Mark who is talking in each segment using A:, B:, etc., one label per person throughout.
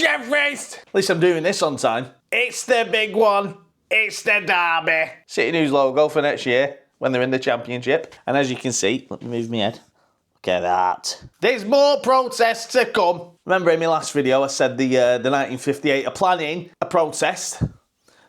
A: Jeffries! At least I'm doing this on time. It's the big one. It's the derby. City News logo for next year when they're in the Championship. And as you can see, let me move my head. Look at that. There's more protests to come. Remember in my last video I said the 1958 are planning a protest.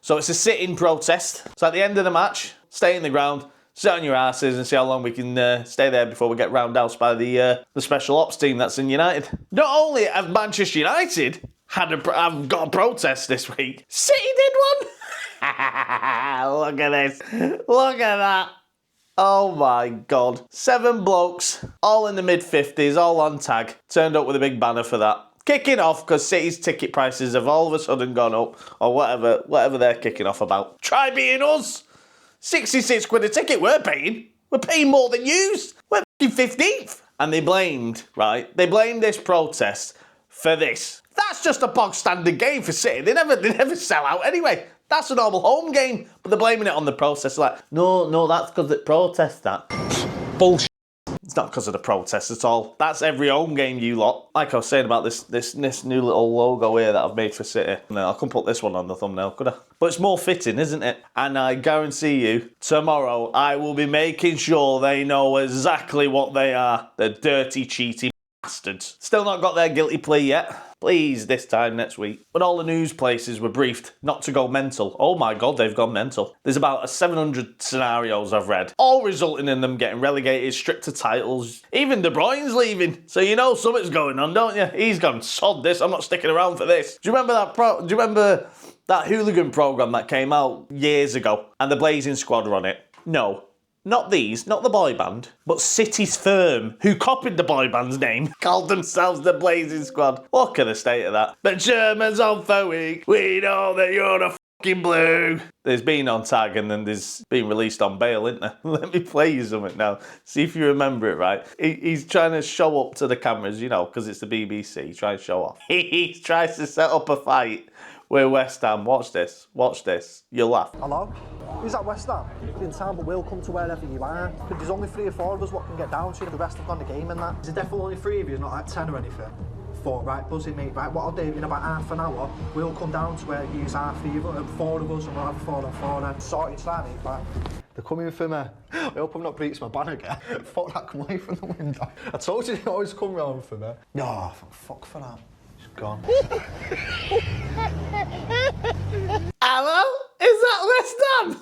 A: So it's a sit-in protest. So at the end of the match, stay in the ground, sit on your asses and see how long we can stay there before we get roundhoused by the special ops team that's in United. Not only have Manchester United have got a protest this week, City did one. Look at this. Look at that. Oh my God. 7 blokes, all in the mid-50s, all on tag, turned up with a big banner for that. Kicking off because City's ticket prices have all of a sudden gone up, or whatever they're kicking off about. Try being us. 66 quid a ticket we're paying. We're paying more than yous. We're 15th. And they blamed this protest for this. That's just a bog standard game for City. They never sell out anyway. That's a normal home game. But they're blaming it on the protest. Like, no, that's because it protests that. Bullshit. It's not because of the protests at all. That's every home game, you lot. Like I was saying about this new little logo here that I've made for City. No, I couldn't put this one on the thumbnail, could I? But it's more fitting, isn't it? And I guarantee you, tomorrow I will be making sure they know exactly what they are. The dirty, cheating bastards. Still not got their guilty plea yet. Please, this time next week. But all the news places were briefed not to go mental. Oh my God, they've gone mental. There's about 700 scenarios I've read, all resulting in them getting relegated, stripped of titles. Even De Bruyne's leaving. So you know something's going on, don't you? He's gone, sod this, I'm not sticking around for this. Do you remember that Hooligan programme that came out years ago and the Blazing Squad were on it? No. Not these, not the boy band, but City's firm, who copied the boy band's name, called themselves the Blazing Squad. Look at the state of that. The Germans on for week, we know that you're the fucking blue. There's been on tag and then there's been released on bail, isn't there? Let me play you something now. See if you remember it right. He's trying to show up to the cameras, you know, because it's the BBC, trying to show off. He tries to set up a fight with West Ham. Watch this, you'll laugh.
B: Hello? Is that West Ham? In town, but we'll come to wherever you are. But there's only 3 or 4 of us what can get down to, the rest have gone the game and that. Is there definitely only 3 of you, not like 10 or anything? 4, right, buzzing mate, right, what I'll do, in about half an hour, we'll come down to where you are 4 of us, and we'll have a 4 on 4 then. Sorted, Sammy, right? They're coming for me. I hope I've not breached my ban again. Fuck that, come away from the window. I told you they always come round for me. No, fuck for that. It's gone.
A: Hello? Is that West Ham?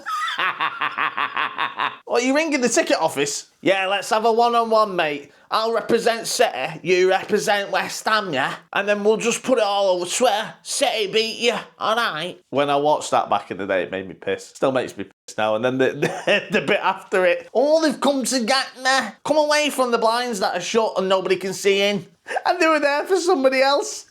A: What, you ringing the ticket office? Yeah, let's have a one-on-one, mate. I'll represent City, you represent West Ham, yeah? And then we'll just put it all over Twitter. City beat you, alright? When I watched that back in the day, it made me piss. Still makes me piss now. And then the bit after it. Oh, they've come to get me. Come away from the blinds that are shut and nobody can see in. And they were there for somebody else.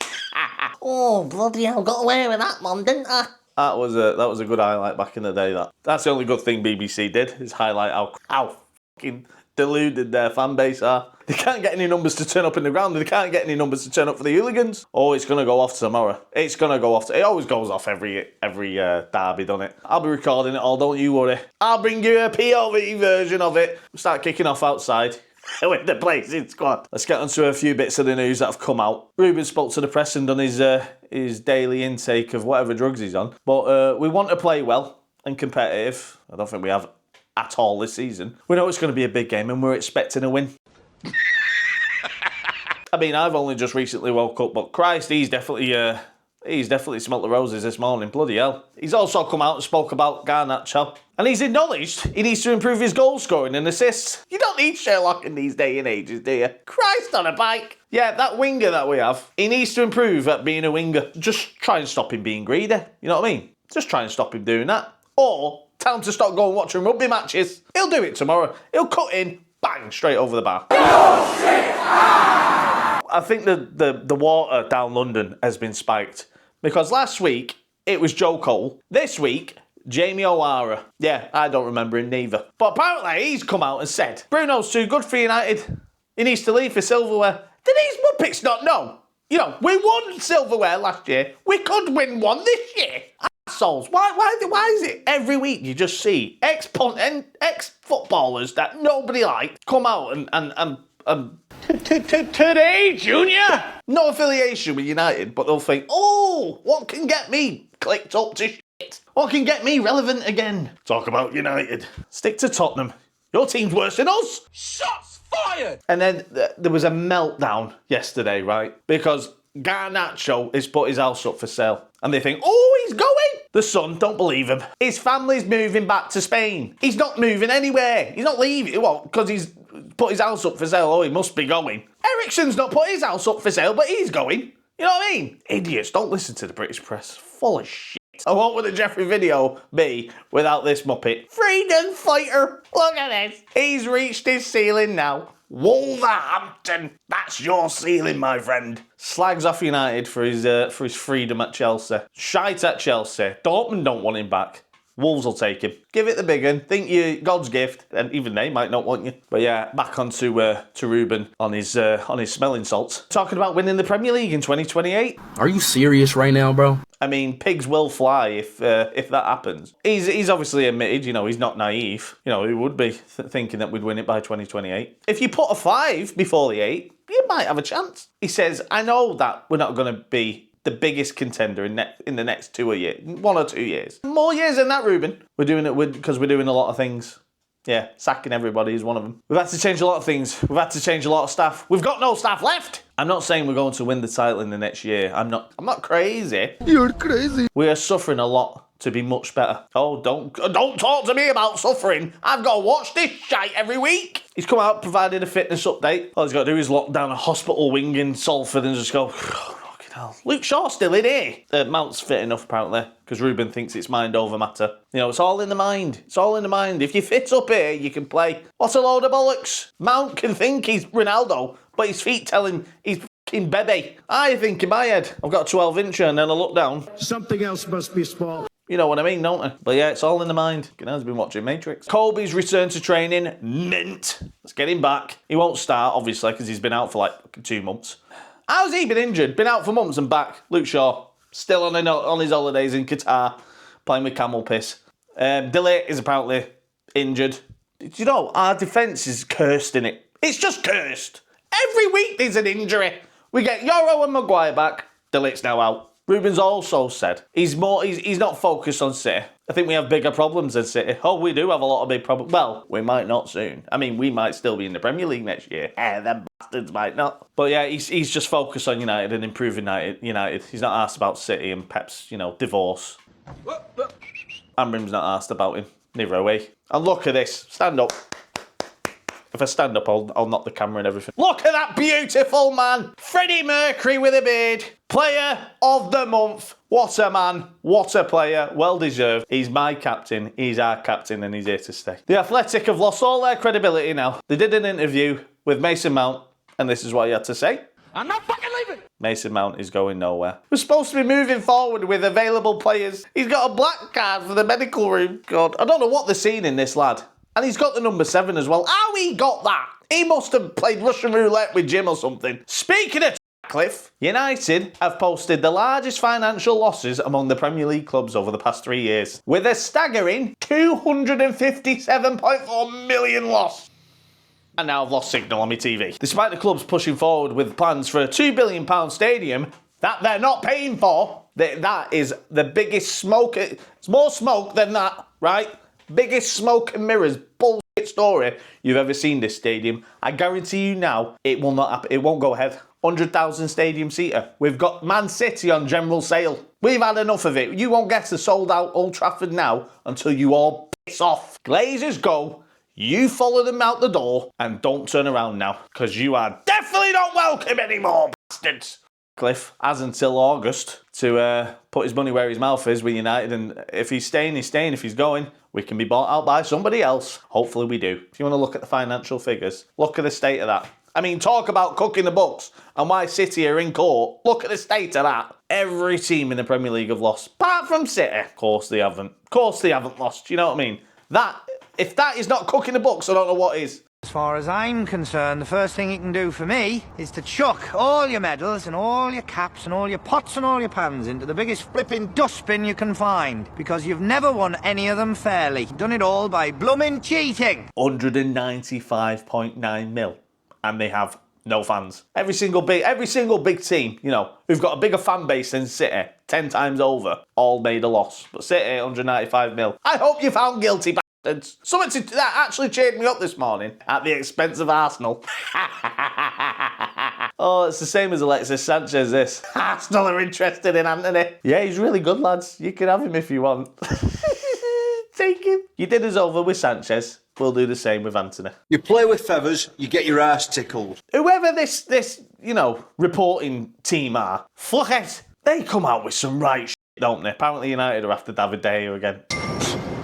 A: Oh, bloody hell, got away with that one, didn't I? That was a good highlight back in the day. That's the only good thing BBC did, is highlight how fucking deluded their fan base are. They can't get any numbers to turn up in the ground. They can't get any numbers to turn up for the Hooligans. Oh, it's going to go off tomorrow. It's going to go off. It always goes off every derby, doesn't it? I'll be recording it all, don't you worry. I'll bring you a POV version of it. We'll start kicking off outside. With the Blazing Squad. Let's get on to a few bits of the news that have come out. Ruben spoke to the press and done his daily intake of whatever drugs he's on. But we want to play well and competitive. I don't think we have at all this season. We know it's going to be a big game and we're expecting a win. I mean, I've only just recently woke up, but Christ, he's definitely smelt the roses this morning. Bloody hell. He's also come out and spoke about Garnacho. And he's acknowledged he needs to improve his goal scoring and assists. You don't need Sherlock in these day and ages, do you? Christ on a bike. Yeah, that winger that we have, he needs to improve at being a winger. Just try and stop him being greedy. You know what I mean? Just try and stop him doing that. Or tell him to stop going watching rugby matches. He'll do it tomorrow. He'll cut in, bang, straight over the bar. I think the water down London has been spiked. Because last week, it was Joe Cole. This week, Jamie O'Hara. Yeah, I don't remember him neither. But apparently he's come out and said, Bruno's too good for United. He needs to leave for silverware. Did these Muppets not know? You know, we won silverware last year. We could win one this year. Assholes. Why is it every week you just see ex-footballers that nobody likes come out and Today, Junior. No affiliation with United, but they'll think, oh, what can get me clicked up to shit? What can get me relevant again? Talk about United. Stick to Tottenham. Your team's worse than us. Shots fired. And then there was a meltdown yesterday, right? Because Garnacho has put his house up for sale. And they think, oh, he's going. The Sun don't believe him. His family's moving back to Spain. He's not moving anywhere. He's not leaving. Well, because he's put his house up for sale. Oh, he must be going. Ericsson's not put his house up for sale, but he's going. You know what I mean? Idiots, don't listen to the British press. Full of shit. And what would the Jeffrey video be without this muppet? Freedom fighter. Look at this. He's reached his ceiling now. Wolverhampton. That's your ceiling, my friend. Slags off United for his freedom at Chelsea. Shite at Chelsea. Dortmund don't want him back. Wolves will take him. Give it the big one. Think you're God's gift, and even they might not want you. But yeah, back on to Ruben on his smelling salts. Talking about winning the Premier League in 2028.
C: Are you serious right now, bro?
A: I mean, pigs will fly if that happens. He's obviously admitted, you know, he's not naive. You know, he would be thinking that we'd win it by 2028. If you put a 5 before the 8, you might have a chance. He says, I know that we're not going to be the biggest contender in the next 1 or 2 years. More years than that, Ruben. We're doing it because we're doing a lot of things. Yeah, sacking everybody is one of them. We've had to change a lot of things. We've had to change a lot of staff. We've got no staff left. I'm not saying we're going to win the title in the next year. I'm not crazy.
C: You're crazy.
A: We are suffering a lot to be much better. Oh, don't talk to me about suffering. I've got to watch this shite every week. He's come out, provided a fitness update. All he's got to do is lock down a hospital wing in Salford and just go, fucking hell. Luke Shaw's still in here. Mount's fit enough, apparently, because Ruben thinks it's mind over matter. You know, it's all in the mind. It's all in the mind. If you fit up here, you can play. What a load of bollocks. Mount can think he's Ronaldo, but his feet tell him he's fucking Bebe. I think in my head, I've got a 12-incher and then I look down.
D: Something else must be sport.
A: You know what I mean, don't I? But yeah, it's all in the mind. Gana's been watching Matrix. Kobe's return to training, mint. Let's get him back. He won't start, obviously, because he's been out for like 2 months. How's he been injured? Been out for months and back. Luke Shaw, still on his holidays in Qatar, playing with camel piss. Delay is apparently injured. You know, our defence is cursed, innit? It's just cursed. Every week there's an injury. We get Yoro and Maguire back. Delay's now out. Ruben's also said he's not focused on City. I think we have bigger problems than City. Oh, we do have a lot of big problems. Well, we might not soon. I mean, we might still be in the Premier League next year. Them bastards might not. But yeah, he's just focused on United and improving United. He's not asked about City and Pep's, divorce. Amrim's not asked about him. Neither are we. And look at this. Stand up. If I stand up, I'll knock the camera and everything. Look at that beautiful man. Freddie Mercury with a beard. Player of the month. What a man. What a player. Well deserved. He's my captain. He's our captain and he's here to stay. The Athletic have lost all their credibility now. They did an interview with Mason Mount and this is what he had to say. I'm not fucking leaving. Mason Mount is going nowhere. We're supposed to be moving forward with available players. He's got a black card for the medical room. God, I don't know what they're seeing in this lad. And he's got the number 7 as well. How he got that? He must have played Russian roulette with Jim or something. Speaking of Cliff, United have posted the largest financial losses among the Premier League clubs over the past 3 years, with a staggering £257.4 million loss. And now I've lost signal on my TV. Despite the clubs pushing forward with plans for a £2 billion stadium that they're not paying for, that is the biggest smoke. It's more smoke than that, right? Biggest smoke and mirrors bullshit story you've ever seen this stadium. I guarantee you now, it will not happen. It won't go ahead. 100,000 stadium seater. We've got Man City on general sale. We've had enough of it. You won't get a sold out Old Trafford now until you all piss off. Glazers go. You follow them out the door and don't turn around now because you are definitely not welcome anymore, bastards. Cliff has until August to put his money where his mouth is with United, and if he's staying, he's staying. If he's going, we can be bought out by somebody else. Hopefully we do. If you want to look at the financial figures, look at the state of that. I mean, talk about cooking the books and why City are in court. Look at the state of that. Every team in the Premier League have lost, apart from City. Of course they haven't. Of course they haven't lost. You know what I mean? If that is not cooking the books, I don't know what is.
E: As far as I'm concerned, the first thing you can do for me is to chuck all your medals and all your caps and all your pots and all your pans into the biggest flipping dustbin you can find, because you've never won any of them fairly. You've done it all by blooming cheating.
A: 195.9 mil. And they have no fans. Every single big team, you know, who've got a bigger fan base than City, 10 times over, all made a loss. But City, 195 mil. I hope you found guilty, bastards. Something that actually cheered me up this morning at the expense of Arsenal. Oh, it's the same as Alexis Sanchez, this. Arsenal are interested in Anthony. Yeah, he's really good, lads. You can have him if you want. Take him. You did us over with Sanchez. We'll do the same with Anthony.
F: You play with feathers, you get your ass tickled.
A: Whoever this you know, reporting team are, fuckheads, they come out with some right shit, don't they? Apparently United are after David De Gea again.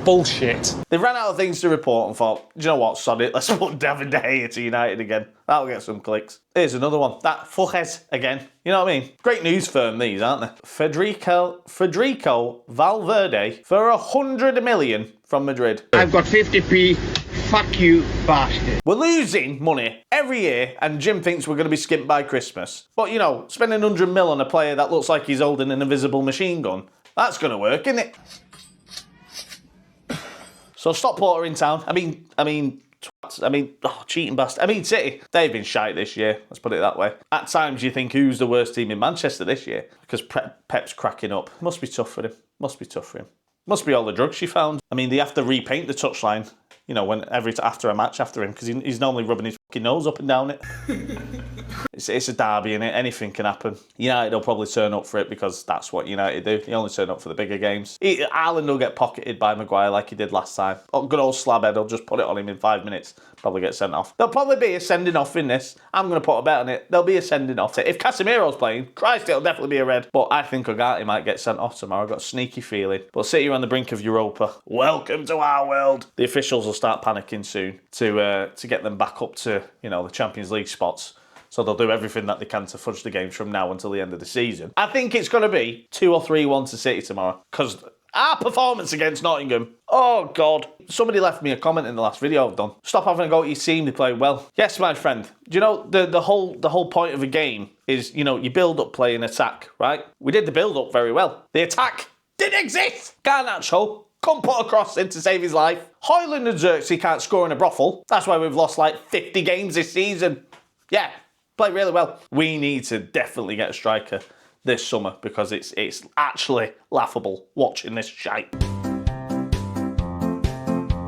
C: Bullshit.
A: They ran out of things to report and thought, do you know what, sod it, let's put David De Gea to United again. That'll get some clicks. Here's another one. That fuckhead again. You know what I mean? Great news firm, these, aren't they? Federico Valverde for 100 million from Madrid.
D: I've got 50p. Fuck you, bastard.
A: We're losing money every year, and Jim thinks we're going to be skimped by Christmas. But, you know, spending 100 mil on a player that looks like he's holding an invisible machine gun, that's going to work, isn't it? So stop Porter in town. I mean, cheating bastard. I mean, City, they've been shite this year. Let's put it that way. At times, you think, who's the worst team in Manchester this year? Because Pep's cracking up. Must be tough for him. Must be tough for him. Must be all the drugs she found. I mean, they have to repaint the touchline, you know, after a match after him, because he's normally rubbing his fucking nose up and down it. It's a derby, innit? Anything can happen. United will probably turn up for it because that's what United do. They only turn up for the bigger games. Ireland will get pocketed by Maguire like he did last time. Good old slabhead will just put it on him in 5 minutes. Probably get sent off. There'll probably be a sending off in this. I'm going to put a bet on it. There'll be a sending off. If Casemiro's playing, Christ, it'll definitely be a red. But I think Ugarte might get sent off tomorrow. I've got a sneaky feeling. But City are on the brink of Europa. Welcome to our world. The officials will start panicking soon to get them back up to, you know, the Champions League spots. So they'll do everything that they can to fudge the games from now until the end of the season. I think it's going to be 2 or 3-1 to City tomorrow. Because our performance against Nottingham, oh God. Somebody left me a comment in the last video I've done. Stop having a go at your team, they play well. Yes, my friend. Do you know the whole point of a game is, you know, you build up, play and attack, right? We did the build up very well. The attack didn't exist. Garnacho couldn't put a cross in to save his life. Hoyland and Xerxes can't score in a brothel. That's why we've lost like 50 games this season. Yeah. Play really well. We need to definitely get a striker this summer because it's actually laughable watching this shite.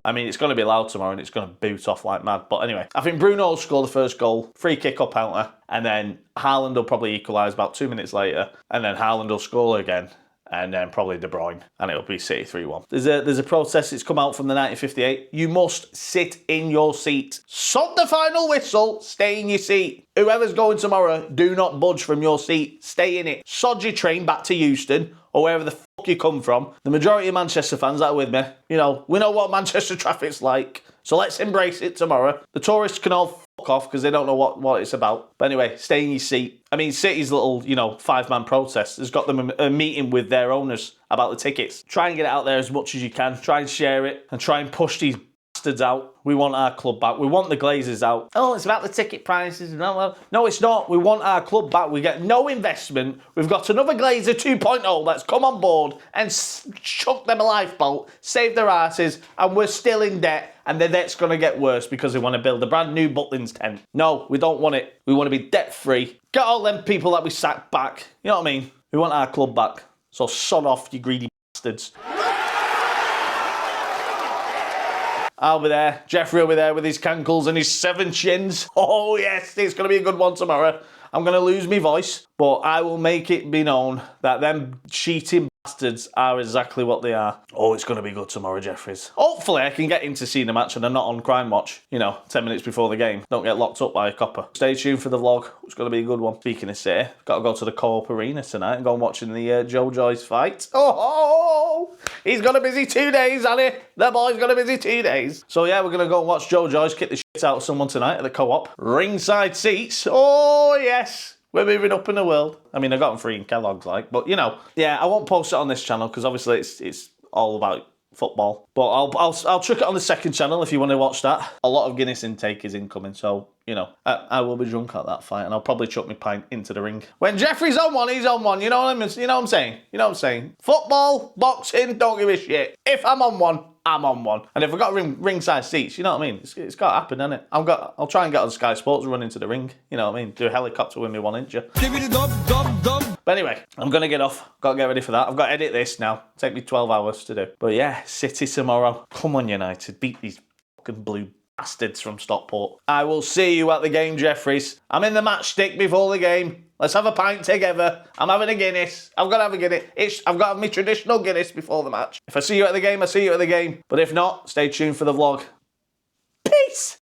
A: I mean, it's going to be loud tomorrow and it's going to boot off like mad. But anyway, I think Bruno will score the first goal, free kick up counter, and then Haaland will probably equalise about 2 minutes later, and then Haaland will score again. And then probably De Bruyne, and it'll be City 3-1. There's a process that's come out from the 1958. You must sit in your seat. Sod the final whistle, stay in your seat. Whoever's going tomorrow, do not budge from your seat. Stay in it. Sod your train back to Euston, or wherever the fuck you come from. The majority of Manchester fans that are with me, you know, we know what Manchester traffic's like. So let's embrace it tomorrow. The tourists can all fuck off because they don't know what it's about. But anyway, stay in your seat. I mean, City's little, you know, 5-man protest has got them a meeting with their owners about the tickets. Try and get it out there as much as you can. Try and share it and try and push these bastards out. We want our club back. We want the Glazers out. Oh, it's about the ticket prices. No, it's not. We want our club back. We get no investment. We've got another Glazer 2.0 that's come on board and chuck them a lifeboat, save their asses, and we're still in debt. And the debt's going to get worse because they want to build a brand new Butlins tent. No, we don't want it. We want to be debt-free. Get all them people that we sacked back. You know what I mean? We want our club back. So sod off, you greedy bastards. I'll be there. Jeffrey will be there with his cankles and his 7 chins. Oh, yes, it's going to be a good one tomorrow. I'm going to lose my voice, but I will make it be known that them cheating bastards are exactly what they are. Oh, it's going to be good tomorrow, Jeffries. Hopefully, I can get into seeing the match and I'm not on Crime Watch, you know, 10 minutes before the game. Don't get locked up by a copper. Stay tuned for the vlog. It's going to be a good one. Speaking of City, got to go to the Co-op Arena tonight and go and watch the Joe Joyce fight. Oh, he's got a busy 2 days, hasn't he? The boy's got a busy 2 days. So yeah, we're going to go and watch Joe Joyce kick the shit out of someone tonight at the Co-op. Ringside seats. Oh, yes. We're moving up in the world. I mean, I got them free in Kellogg's, like, but you know, yeah, I won't post it on this channel because obviously it's all about football. But I'll chuck it on the second channel if you want to watch that. A lot of Guinness intake is incoming, so you know, I will be drunk at that fight, and I'll probably chuck my pint into the ring. When Jeffrey's on one, he's on one. You know what I mean? You know what I'm saying? You know what I'm saying? Football, boxing, don't give a shit. If I'm on one, I'm on one. And if I've got ringside seats, you know what I mean? It's got to happen, hasn't it? I'll try and get on Sky Sports and run into the ring. You know what I mean? Do a helicopter with me 1-incher.
C: Give me the dub.
A: But anyway, I'm going to get off. Got to get ready for that. I've got to edit this now. Take me 12 hours to do. But yeah, City tomorrow. Come on, United. Beat these fucking blue bastards from Stockport. I will see you at the game, Jeffries. I'm in the matchstick before the game. Let's have a pint together. I'm having a Guinness. I've got to have a Guinness. I've got to have my traditional Guinness before the match. If I see you at the game, I see you at the game. But if not, stay tuned for the vlog. Peace!